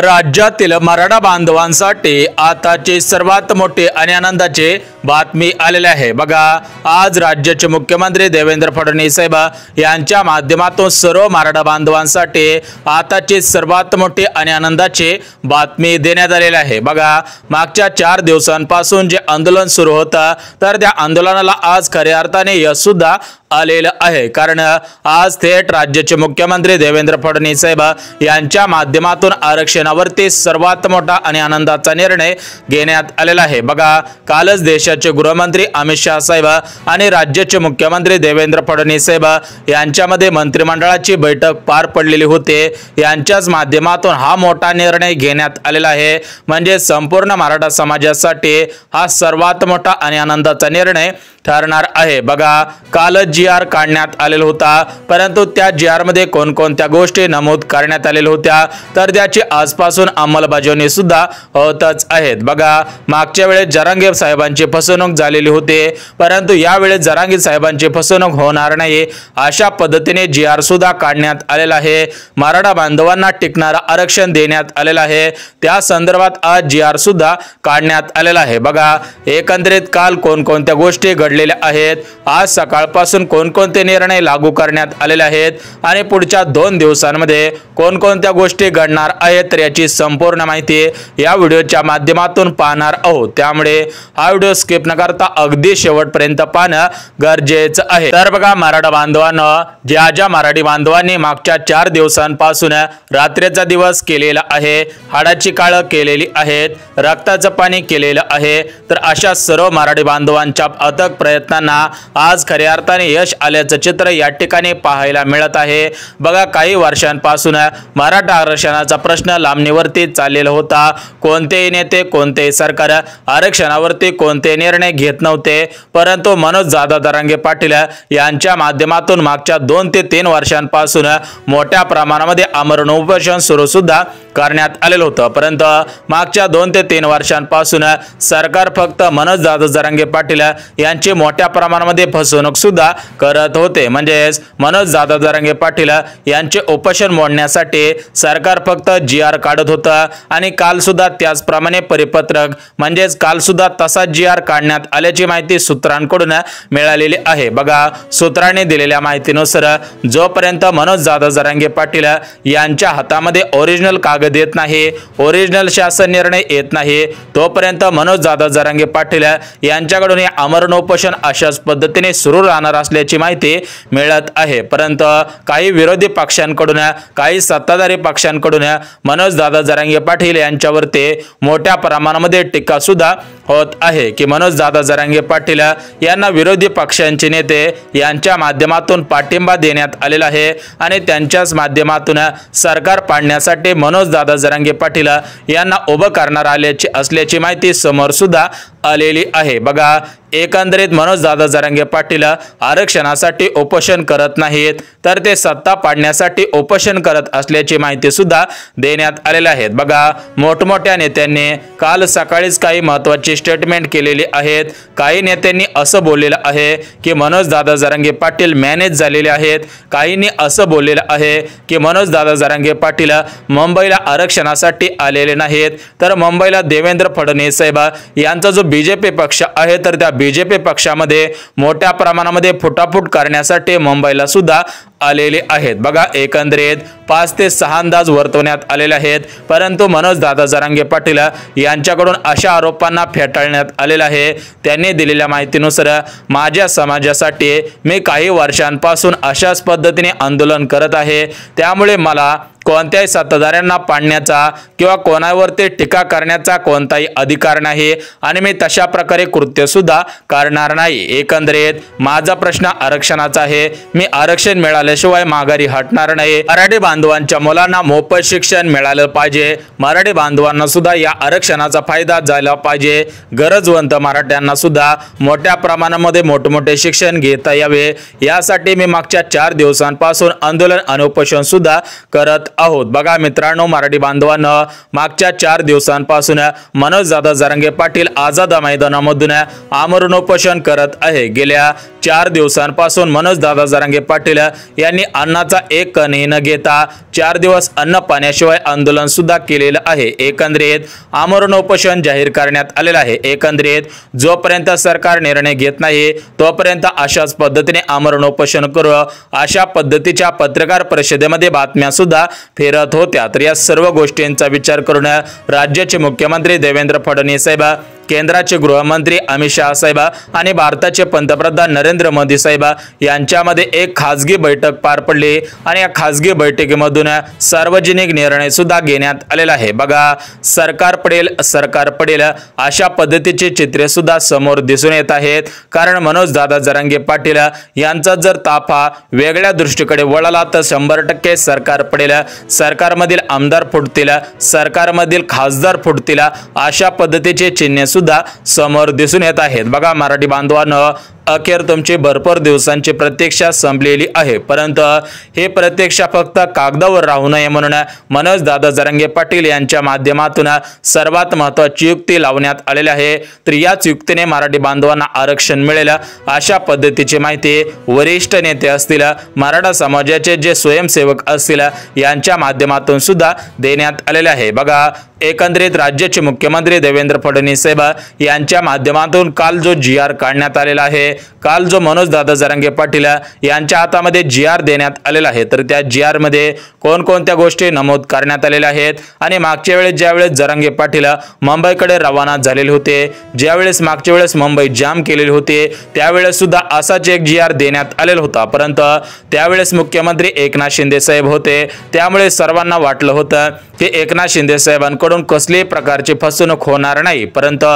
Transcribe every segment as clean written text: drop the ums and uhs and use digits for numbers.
राज्यातील मराठा बांधवांसाठी आताची सर्वात मोठी आणि आनंदाची बातमी आलेली आहे। बघा, आज राज्याचे मुख्यमंत्री देवेंद्र फडणवीस साहेब यांच्या माध्यमातून सर्व मराठा बांधवांसाठी आताची सर्वात मोठी आणि आनंदाची बातमी देण्यात आलेली आहे। बघा, मागच्या 4 दिवसांपासून जे आंदोलन सुरू होतं तर त्या आंदोलनाला आज खऱ्या अर्थाने यश सुद्धा आलेलं आहे। कारण आज थेट राज्याचे मुख्यमंत्री देवेंद्र फडणवीस साहेब यांच्या माध्यमातून आरक्षणावरती सर्वात मोठा आणि आनंदाचा निर्णय घेण्यात आलेला आहे। बघा, कालच देशाचे गृहमंत्री अमित शाह साहेब आणि राज्याचे मुख्यमंत्री देवेंद्र फडणवीस साहेब यांच्यामध्ये मंत्रिमंडळाची बैठक पार पडलेली होती। यांच्याच माध्यमातून हा मोठा निर्णय घेण्यात आलेला आहे। म्हणजे संपूर्ण मराठा समाजासाठी हा सर्वात मोठा आणि आनंदाचा निर्णय ठरणार आहे। बघा, कालच जी.आर काढण्यात आलेला होता, परंतु त्या जी.आर मध्ये कोणकोणत्या गोष्टी नमूद करण्यात आलेल्या होत्या तर त्याची आजपासून अंमलबजावणी सुद्धा होतच आहेत। बघा, मागच्या वेळेस जरांगे साहेबांची फसवणूक झालेली होती, परंतु यावेळेस जरांगे साहेबांची फसवणूक होणार नाही अशा पद्धतीने जी.आर सुद्धा काढण्यात आलेला आहे। मराठा बांधवांना टिकणारा आरक्षण देण्यात आलेला आहे, त्या संदर्भात आज जी.आर सुद्धा काढण्यात आलेला आहे। बघा, एकंदरीत काल कोणकोणत्या गोष्टी घडलेल्या आहेत, आज सकाळपासून कोणकोणते निर्णय लागू करण्यात आलेले आहेत आणि पुढच्या 2 दिवसांमध्ये कोणकोणत्या गोष्टी घडणार आहेत तर याची संपूर्ण माहिती या व्हिडिओच्या माध्यमातून पाहणार आहोत। त्यामुळे हा व्हिडिओ स्किप न करता अगदी शेवटपर्यंत पाहणं गरजेचं आहे। तर बघा, मराठा बांधवांनो, ज्या मराठी बांधवांनी मागच्या 4 दिवसांपासून रात्रीचा दिवस केलेला आहे, हाडाची काळ केलेली आहेत, रक्ताचं पाणी केलेलं आहे, तर अशा सर्व मराठी बांधवांच्या अथक प्रयत्नांना आज खऱ्या अर्थाने यश आल्याचं चित्र या ठिकाणी पाहायला मिळत आहे। बघा, काही वर्षांपासून मराठा आरक्षणाचा प्रश्न लांबणीवरती चाललेला होता। कोणतेही नेते, कोणतेही सरकार आरक्षणावरती कोणते निर्णय घेत नव्हते, परंतु मनोज दादा जरांगे पाटील यांच्या माध्यमातून मागच्या 2 ते 3 वर्षांपासून मोठ्या प्रमाणामध्ये आमरण उपोषण सुरू सुद्धा करण्यात आलेलं होतं। परंतु मागच्या 2 ते 3 वर्षांपासून सरकार फक्त मनोज दादा जरांगे पाटील यांची मोठ्या प्रमाणामध्ये फसवणूक सुद्धा करत होते। म्हणजेच मनोज दादा जरांगे पाटील यांचे उपोषण मोडण्यासाठी सरकार फक्त जी.आर काढत होतं आणि काल सुद्धा त्याचप्रमाणे परिपत्रक म्हणजेच काल सुद्धा तसा जी.आर काढण्यात आल्याची माहिती सूत्रांकडून मिळालेली आहे। बघा, सूत्रांनी दिलेल्या माहितीनुसार जोपर्यंत मनोज दादा जरांगे पाटील यांच्या हातामध्ये ओरिजिनल कागद येत नाही, ओरिजिनल शासन निर्णय येत नाही, तोपर्यंत मनोज दादा जरांगे पाटील यांच्याकडून हे आमरण उपोषण अशाच पद्धतीने सुरू राहणार असल्याची माहिती मिळत आहे। परंतु काही विरोधी पक्षांकडून, काही सत्ताधारी पक्षांकडून मनोज दादा जरांगे पाटील यांच्यावरती मोठ्या प्रमाणामध्ये टीका सुद्धा होत आहे की मनोज दादा जरांगे पाटील यांना विरोधी पक्षांचे नेते यांच्या माध्यमातून पाठिंबा देण्यात आलेला आहे आणि त्यांच्याच माध्यमातून सरकार पाडण्यासाठी मनोज दादा जरांगे पाटील यांना उभं करणार आल्याची असल्याची माहिती समोर सुद्धा आलेली आहे। बघा, एकंदरीत मनोज दादा जरांगे पाटील आरक्षणासाठी उपोषण करत नाहीत तर ते सत्ता पाडण्यासाठी उपोषण करत असल्याची माहिती सुद्धा देण्यात आलेली आहे। बघा, मोठमोठ्या नेत्यांनी काल सकाळीच काही महत्त्वाची स्टेटमेंट केलेली आहेत। काही नेत्यांनी असं बोललेलं आहे की मनोज दादा जरांगे पाटील मॅनेज झालेले आहेत, काहींनी असं बोललेलं आहे की मनोज दादा जरांगे पाटील मुंबईला आरक्षणासाठी आलेले नाहीत, तर मुंबईला देवेंद्र फडणवीस साहेब यांचा जो बीजेपी पक्ष आहे तर त्या बीजेपी पक्षामध्ये मोठ्या प्रमाणामध्ये फुटाफूट करण्यासाठी मुंबईला सुद्धा आलेले आहेत। बघा, एकंदरीत 5 ते 6 अंदाज वर्तवण्यात आलेले आहेत, परंतु मनोज दादा जरांगे पाटील यांच्याकडून अशा आरोपांना फेटाळण्यात आलेलं आहे। त्यांनी दिलेल्या माहितीनुसार माझ्या समाजासाठी मी काही वर्षांपासून अशाच पद्धतीने आंदोलन करत आहे, त्यामुळे मला कोणत्याही सत्ताधाऱ्यांना पाडण्याचा किंवा कोणावरती टीका करण्याचा कोणताही अधिकार नाही आणि मी तशा प्रकारे कृत्य सुद्धा करणार नाही। एकंदरीत माझा प्रश्न आरक्षणाचा आहे, मी आरक्षण मिळाल्याशिवाय माघारी हटणार नाही। मराठी बांधवांच्या मुलांना मोफत शिक्षण मिळालं पाहिजे, मराठी बांधवांना सुद्धा या आरक्षणाचा फायदा झाला पाहिजे, गरजवंत मराठ्यांना सुद्धा मोठ्या प्रमाणामध्ये मोठमोठे शिक्षण घेता यावे, यासाठी मी मागच्या 4 दिवसांपासून आंदोलन आणि उपोषण सुद्धा करत आहोत। बघा मित्रांनो, मराठी बांधवांनो, मागच्या 4 दिवसांपासून मनोज दादा जरांगे पाटील आझाद मैदानामधून आमरण उपोषण करत आहे। गेल्या 4 दिवसांपासून मनोज दादा जरांगे पाटील यांनी अन्नाचा एक कणही न घेता 4 दिवस अन्न पाण्याशिवाय आंदोलन सुद्धा केलेलं आहे। एकंदरीत आमरण उपोषण जाहीर करण्यात आलेलं आहे। एकंदरीत जोपर्यंत सरकार निर्णय घेत नाही तोपर्यंत अशाच पद्धतीने आमरण उपोषण करू अशा पद्धतीच्या पत्रकार परिषदेमध्ये बातम्या सुद्धा फिरत होत्या। तर या सर्व गोष्टींचा विचार करून राज्याचे मुख्यमंत्री देवेंद्र फडणवीस साहेब, केंद्राचे गृहमंत्री अमित शाह साहेब आणि भारताचे पंतप्रधान नरेंद्र मोदी साहेब यांच्यामध्ये एक खासगी बैठक पार पडली आणि या खासगी बैठकीमधून सार्वजनिक निर्णय सुद्धा घेण्यात आलेला आहे। बघा, सरकार पडेल अशा पद्धतीचे चित्रे सुद्धा समोर दिसून येत आहेत। कारण मनोज दादा जरांगे पाटील यांचा जर ताफा वेगळ्या दृष्टीकडे वळला तर 100% सरकार पडेल, सरकारमधील आमदार फुटतील, सरकारमधील खासदार फुटतील अशा पद्धतीचे चिन्ह सुद्धा समोर दिसून येत आहेत। बघा मराठी बांधवांनो, अखेर तुमची भरपूर दिवसांची प्रतीक्षा संपलेली आहे, परंतु हे प्रतीक्षा फक्त कागदावर राहू नये म्हणून मनोज दादा जरांगे पाटील यांच्या माध्यमातून सर्वात महत्त्वाची युक्ती लावण्यात आलेली आहे। तर याच युक्तीने मराठी बांधवांना आरक्षण मिळेल अशा पद्धतीची माहिती वरिष्ठ नेते असतील, मराठा समाजाचे जे स्वयंसेवक असतील यांच्या माध्यमातून सुद्धा देण्यात आलेले आहे। बघा, एकंदरीत राज्याचे मुख्यमंत्री देवेंद्र फडणवीस साहेब यांच्या माध्यमातून काल जो GR काढण्यात आलेला आहे, काल जो मनोज दादा जरांगे पाटील यांच्या हातामध्ये GR देण्यात आलेला आहे, तर त्या GR मध्ये कोणकोणत्या गोष्टी नमूद करण्यात आलेल्या आहेत आणि मागच्या वेळेस ज्यावेळेस जरांगे पाटील मुंबईकडे रवाना झालेले होते, ज्यावेळेस मागच्या वेळेस मुंबई जाम केलेली होती, त्यावेळेस सुद्धा असाच एक GR देण्यात आलेला होता, परंतु त्यावेळेस मुख्यमंत्री एकनाथ शिंदे साहेब होते। त्यामुळे सर्वांना वाटलं होतं की एकनाथ शिंदे साहेबांकडून कसल्याही प्रकारची फसवणूक होणार नाही, परंतु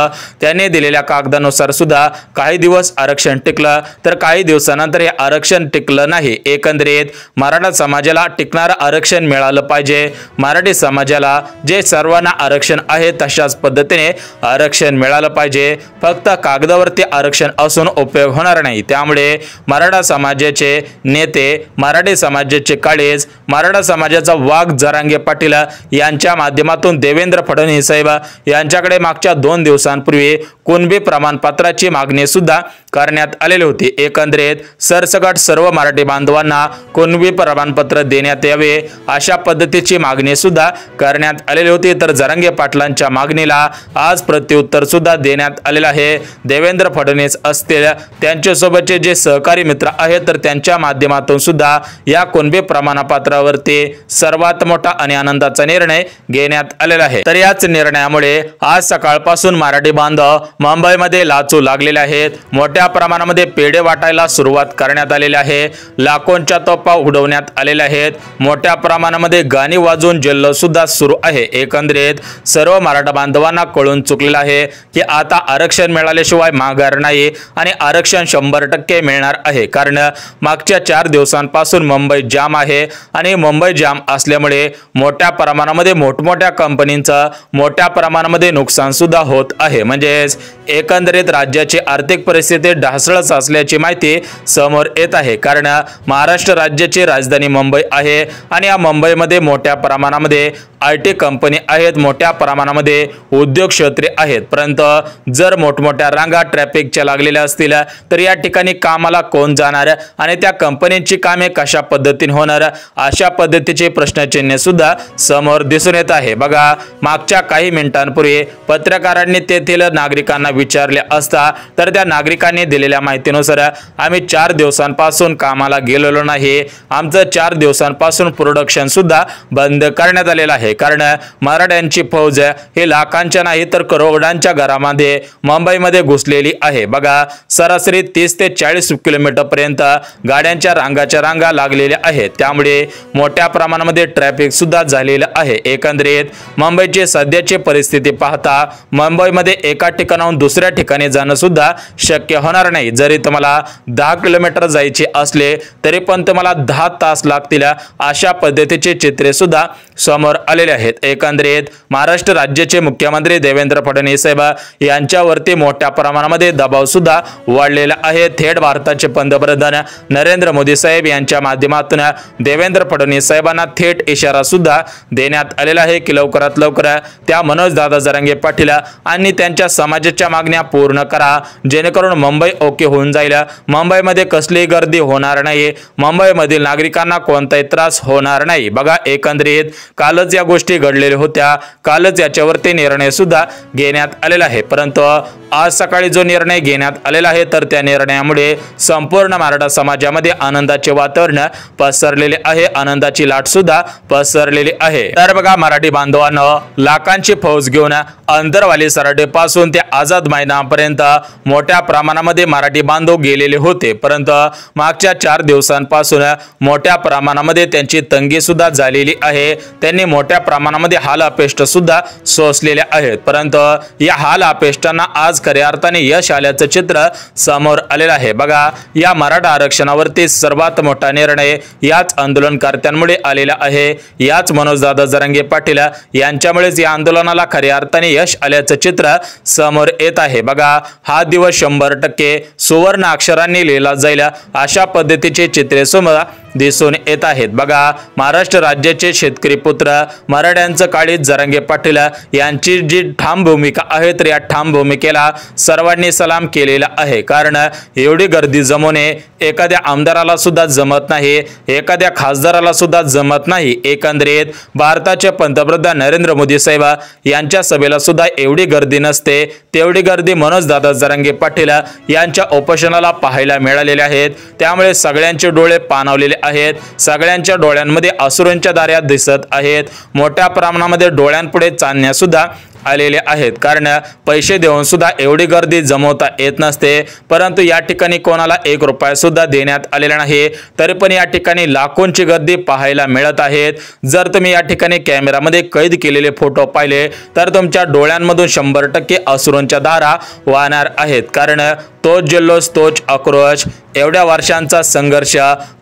त्यांनी दिलेल्या कागदानुसार सुद्धा काही दिवस आरक्षण टिकलं, तर काही दिवसानंतर हे आरक्षण टिकलं नाही। एकंदरीत मराठा समाजाला टिकणारं आरक्षण मिळालं पाहिजे, मराठी समाजाला जे सर्वांना आरक्षण आहे तशाच पद्धतीने आरक्षण मिळालं पाहिजे, फक्त कागदावरती आरक्षण असून उपयोग होणार नाही। त्यामुळे मराठा समाजाचे नेते, मराठी समाजाचे काळेज, मराठा समाजाचा वाघ जरांगे पाटील यांच्या माध्यमातून देवेंद्र फडणवीस साहेब यांच्याकडे मागच्या 2 दिवसांपूर्वी कुणबी प्रमाणपत्राची मागणी सुद्धा करण्यात आलेली होती। एकंदरीत सरसकट सर्व मराठी बांधवांना कुणबी प्रमाणपत्र देण्यात यावे अशा पद्धतीची मागणी सुद्धा करण्यात आलेली होती। तर जरांगे पाटलांच्या मागणीला आज प्रत्युत्तर सुद्धा देण्यात आलेलं आहे। देवेंद्र फडणवीस असतील, त्यांच्यासोबतचे जे सहकारी मित्र आहेत, तर त्यांच्या माध्यमातून सुद्धा या कुणबी प्रमाणपत्रावरती सर्वात मोठा आणि आनंदाचा निर्णय घेण्यात आलेला आहे। तर याच निर्णयामुळे आज सकाळपासून मराठी बांधव मुंबईमध्ये लाचू लागलेले आहेत। मोठ्या प्रमाणामध्ये पेढे वाटायला सुरुवात करण्यात आलेली आहे, लाखोंच्या तोफा उडवण्यात आलेल्या आहेत, मोठ्या प्रमाणामध्ये गाणी वाजवून जल्लोष सुद्धा सुरू आहे। एकंदरीत सर्व मराठा बांधवांना कळून चुकलेलं आहे की आता आरक्षण मिळाल्याशिवाय माघार नाही आणि आरक्षण 100% मिळणार आहे। कारण मागच्या 4 दिवसांपासून मुंबई जाम आहे आणि मुंबई जाम असल्यामुळे मोठ्या प्रमाणामध्ये मोठमोठ्या कंपनींचं मोठ्या प्रमाणामध्ये नुकसान सुद्धा होत आहे। म्हणजेच एकंदरीत राज्याची आर्थिक परिस्थिती ढासळत असल्याची माहिती समोर येत आहे। कारण महाराष्ट्र राज्याची राजधानी मुंबई आहे आणि या मुंबईमध्ये मोठ्या प्रमाणामध्ये IT कंपनी आहेत, मोठ्या प्रमाणामध्ये उद्योग क्षेत्रे आहेत, परंतु जर मोठमोठ्या रांगा ट्रॅफिकच्या लागलेल्या असतील तर या ठिकाणी कामाला कोण जाणार आणि त्या कंपन्यांची कामे कशा पद्धतीने होणार अशा पद्धतीचे प्रश्नचिन्ह सुद्धा समोर दिसून येत आहे। बघा, मागच्या काही मिनिटांपूर्वी पत्रकारांनी तेथील नागरिकांना विचारले असता तर त्या नागरिकांनी दिलेल्या माहितीनुसार आम्ही 4 दिवसांपासून कामाला गेलेलो नाही, आमचं 4 दिवसांपासून प्रोडक्शन सुद्धा बंद करण्यात आलेलं आहे। कारण मराठ्यांची फौज हे लाखांच्या नाही तर करोडांच्या घरामध्ये मुंबईमध्ये घुसलेली आहे। बघा, सरासरी 30 ते 40 किलोमीटर पर्यंत गाड्यांच्या रांगा लागलेल्या आहेत, त्यामुळे मोठ्या प्रमाणामध्ये ट्रॅफिक सुद्धा झालेलं आहे। एकंदरीत मुंबईची सध्याची परिस्थिती पाहता मुंबईमध्ये एका ठिकाणाहून दुसऱ्या ठिकाणी जाणं सुद्धा शक्य होणार नाही। जरी तुम्हाला 10 किलोमीटर जायचे असले तरी पण तुम्हाला 10 तास लागतील अशा पद्धतीचे चित्रे सुद्धा समोर आलेले आहेत। एकंदरीत महाराष्ट्र राज्याचे मुख्यमंत्री देवेंद्र फडणवीस साहेब यांच्यावरती मोठ्या प्रमाणामध्ये दबाव सुद्धा वाढलेला आहे। थेट भारताचे पंतप्रधान नरेंद्र मोदी साहेब यांच्या माध्यमातून देवेंद्र फडणवीस साहेबांना थेट इशारा सुद्धा देण्यात आलेला आहे की लवकरात लवकर त्या मनोजदादा जरांगे पाटील आणि त्यांच्या समाजाच्या मागण्या पूर्ण करा, जेणेकरून मुंबई ओके होऊन जाईल, मुंबईमध्ये कसलीही गर्दी होणार नाही, मुंबईमधील नागरिकांना कोणताही त्रास होणार नाही। बघा, एकंदरीत कालच या गोष्टी घडलेल्या होत्या, कालच याच्यावरती निर्णय सुद्धा घेण्यात आलेला आहे। परंतु आज सकाळी जो निर्णय घेण्यात आलेला आहे तर त्या निर्णयामुळे संपूर्ण मराठा समाजामध्ये आनंदाचे वातावरण पसरलेले आहे, आनंदाची लाट सुद्धा पसरलेली आहे। तर बघा मराठी बांधवांनो, लाखांची फौज घेऊन अंतरवाली सराटे पासून ते आझाद मैदानापर्यंत मोठ्या प्रमाणामध्ये मराठी बांधव गेलेले होते, परंतु मागच्या 4 दिवसांपासून मोठ्या प्रमाणामध्ये त्यांची तंगी सुद्धा झालेली आहे। त्यांनी मोठ्या प्रमाणामध्ये हाल अपेष्ट सुद्धा सोसलेले आहेत, परंतु या हाल अपेष्टांना आज खऱ्या अर्थाने यश आल्याचं चित्र समोर आलेलं आहे। बघा, या मराठा आरक्षणावरती सर्वात मोठा निर्णय याच आंदोलनकर्त्यांमुळे आलेला आहे, याच मनोजदादा जरांगे पाटील यांच्यामुळेच या आंदोलनाला खऱ्या अर्थाने यश आल्याचं चित्र समोर येत आहे। बघा, हा दिवस 100% सुवर्ण अक्षरांनी लिहिला जाईल अशा पद्धतीचे चित्रे समोर दिसून येत आहेत। बघा, महाराष्ट्र राज्याचे शेतकरी पुत्र मराठ्यांचं काळीज जरांगे पाटील यांची जी ठाम भूमिका आहे तर या ठाम भूमिकेला सर्वांनी सलाम केलेला आहे, कारण एवढी गर्दी जमवणे एखाद्या आमदाराला सुद्धा जमत नाही, एखाद्या खासदाराला सुद्धा जमत नाही। एकंदरीत भारताचे पंतप्रधान नरेंद्र मोदी साहेब यांच्या सभेला सुद्धा एवढी गर्दी नसते, तेवढी गर्दी मनोजदादा जरांगे पाटील यांच्या उपोषणाला पाहायला मिळालेले आहेत। त्यामुळे सगळ्यांचे डोळे पाणावलेले आहेत, सगळ्यांच्या डोळ्यांमध्ये अश्रूंच्या धारा दिसत आहेत, मोठ्या प्रमाणामध्ये डोळ्यांपुढे चांदण्या सुद्धा आलेले आहेत, कारण पैसे देऊन सुद्धा एवढी गर्दी जमवता येत नसते। परंतु या ठिकाणी कोणाला 1 रुपया सुद्धा देण्यात आलेला नाही, तरी पण या ठिकाणी लाखोंची गर्दी पाहायला मिळत आहेत। जर तुम्ही या ठिकाणी कॅमेरामध्ये कैद केलेले फोटो पाहिले तर तुमच्या डोळ्यांमधून 100% अश्रूंच्या धारा वाहणार आहेत, कारण तोच जल्लोष, तोच आक्रोश, एवढ्या वर्षांचा संघर्ष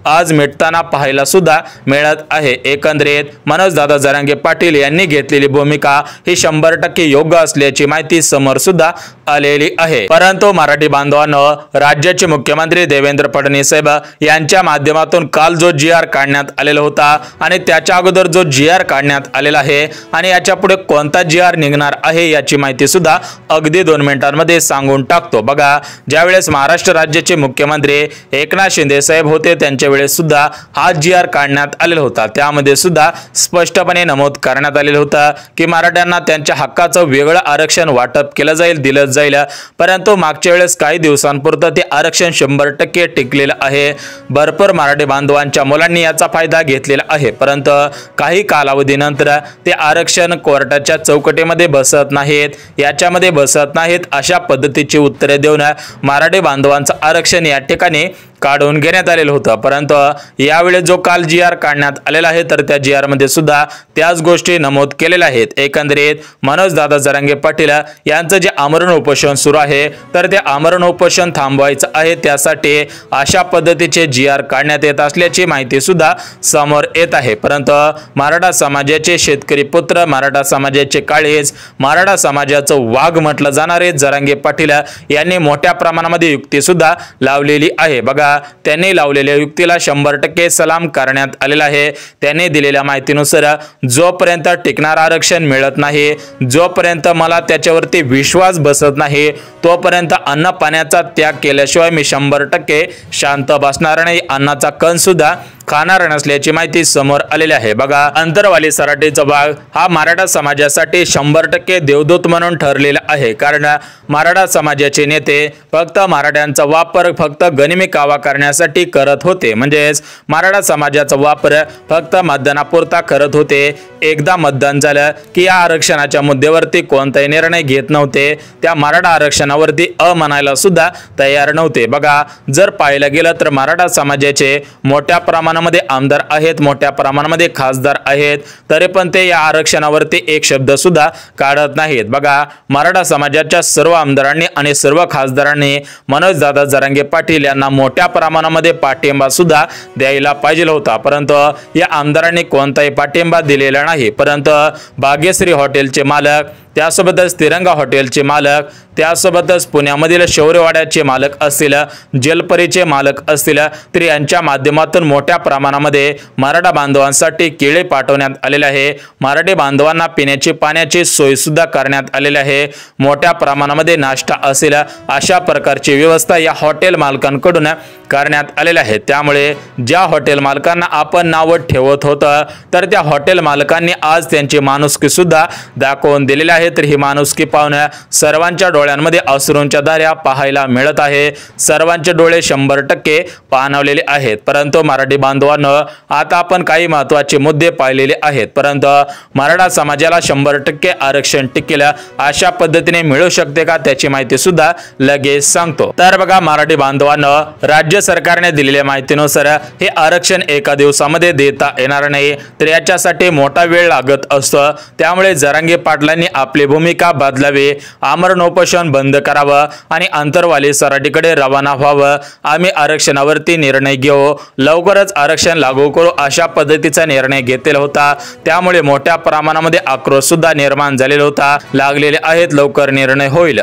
आज मिटताना पाहायला सुद्धा मिळत आहे। एकंदरीत मनोजदादा जरांगे पाटील यांनी घेतलेली भूमिका ही 100% योग्य असल्याची माहिती समोर सुद्धा आलेली आहे। परंतु मराठी बांधवांनो, राज्याचे मुख्यमंत्री देवेंद्र फडणवीस साहेब यांच्या माध्यमातून काल जो GR काढण्यात आलेला होता आणि त्याच्या अगोदर जो GR काढण्यात आलेला आहे आणि याच्या पुढे कोणता GR निघणार आहे याची माहिती सुद्धा अगदी 2 मिनिटांमध्ये सांगून टाकतो। बघा, ज्यावेळेस महाराष्ट्र राज्याचे मुख्यमंत्री एकनाथ शिंदे साहेब होते त्यांच्या वेळेस सुद्धा हा GR काढण्यात आलेला होता, त्यामध्ये सुद्धा स्पष्टपणे नमूद करण्यात आलेलं होतं की मराठ्यांना त्यांच्या हक्काचं वेगळं आरक्षण वाटप केलं जाईल, दिलं जाईल। परंतु मागच्या वेळेस काही दिवसांपुरतं ते आरक्षण 100% टिकलेलं आहे, भरपूर मराठी बांधवांच्या मुलांनी याचा फायदा घेतलेला आहे, परंतु काही कालावधीनंतर ते आरक्षण कोर्टाच्या चौकटीमध्ये बसत नाहीत, याच्यामध्ये बसत नाहीत अशा पद्धतीची उत्तरे देऊन मराठी बांधवांचं आरक्षण या ठिकाणी काढून घेण्यात आलेलं होतं। परंतु यावेळी जो काल GR काढण्यात आलेला आहे तर त्या GR मध्ये सुद्धा त्याच गोष्टी नमूद केलेल्या आहेत। एकंदरीत मनोजदादा जरांगे पाटील यांचं जे आमरण उपोषण सुरू आहे तर ते आमरण उपोषण थांबवायचं आहे, त्यासाठी अशा पद्धतीचे GR काढण्यात येत असल्याची माहिती सुद्धा समोर येत आहे। परंतु मराठा समाजाचे शेतकरी पुत्र, मराठा समाजाचे काळीज, मराठा समाजाचं वाघ म्हटलं जाणारे जरांगे पाटील यांनी मोठ्या प्रमाणामध्ये युक्ती सुद्धा लावलेली आहे। बघा, त्यांनी लावलेल्या युक्तीला 100% सलाम करण्यात आलेला आहे। त्यांनी दिलेल्या माहितीनुसार जोपर्यंत टिकणार आरक्षण मिळत नाही, जोपर्यंत मला त्याच्यावरती विश्वास बसत नाही, तोपर्यंत अन्न पाण्याचा त्याग केल्याशिवाय मी 100% शांत बसणार नाही, अन्नाचा कण सुद्धा खाणार नसल्याची माहिती समोर आलेली आहे। बघा, अंतरवाली सराटीचा भाग हा मराठा समाजासाठी 100% देवदूत म्हणून ठरलेला आहे, कारण मराठा समाजाचे नेते फक्त मराठ्यांचा वापर फक्त गनिमी कावा करण्यासाठी करत होते, म्हणजेच मराठा समाजाचा वापर फक्त मतदानापुरता करत होते। एकदा मतदान झालं की या आरक्षणाच्या मुद्द्यावरती कोणताही निर्णय घेत नव्हते, त्या मराठा आरक्षणावरती म्हणायला सुद्धा तयार नव्हते। बघा, जर पाहायला गेलं तर मराठा समाजाचे मोठ्या प्रमाणामध्ये आमदार आहेत, मोठ्या प्रमाणामध्ये खासदार आहेत, तरी पण ते या आरक्षणावरती एक शब्द सुद्धा काढत नाहीत। बघा, मराठा समाजाच्या सर्व आमदारांनी आणि सर्व खासदारांनी मनोजदादा जरांगे पाटील यांना मोठ्या प्रमाणामध्ये पाठिंबा सुद्धा द्यायला पाहिजे होता, परंतु या आमदारांनी कोणताही पाठिंबा दिलेला नाही। परंतु भाग्यश्री हॉटेलचे मालक त्यासोबतच तिरंगा हॉटेलचे मालक, त्यासोबतच पुण्यामधील शौर्यवाड्याचे मालक असतील, जलपरीचे मालक असतील, तर यांच्या माध्यमातून मोठ्या प्रमाणामध्ये मराठा बांधवांसाठी केळे पाठवण्यात आलेले आहे। मराठी बांधवांना पिण्याची पाण्याची सोय सुद्धा करण्यात आलेली आहे। मोठ्या प्रमाणामध्ये नाश्ता असेल अशा प्रकारची व्यवस्था या हॉटेल मालकांकडून करण्यात आलेली आहे। त्यामुळे ज्या हॉटेल मालकांना आपण नाव ठेवत होतं तर त्या हॉटेल मालकांनी आज त्यांची माणुसकी सुद्धा दाखवून दिलेली आहे। तर ही माणुसकी पाहून सर्वांच्या डोळ्यांमध्ये अश्रूंच्या धारा पाहायला मिळत आहे। सर्वांचे डोळे 100% पाणावलेले आहेत। परंतु मराठी बांधवांनो, आता आपण काही महत्त्वाचे मुद्दे पाहिलेले आहेत, परंतु मराठा समाजाला 100% आरक्षण टिकेल अशा पद्धतीने मिळू शकते का त्याची माहिती सुद्धा लगेच सांगतो। तर बघा मराठी बांधवांनो, राज्य सरकारने दिलेल्या माहितीनुसार हे आरक्षण एका दिवसामध्ये देता येणार नाही, तर याच्यासाठी मोठा वेळ लागत असतो। त्यामुळे जरांगे पाटलांनी आपली भूमिका बदलावी, आमरण उपोषण बंद करावं आणि अंतरवाली सराटीकडे रवाना व्हावं। आम्ही आरक्षणावरती निर्णय घेऊ, लवकरच आरक्षण लागू करू अशा पद्धतीचा निर्णय घेतलेला होता। त्यामुळे मोठ्या प्रमाणामध्ये आक्रोश सुद्धा निर्माण झालेला होता। लागलेले आहेत, लवकर निर्णय होईल।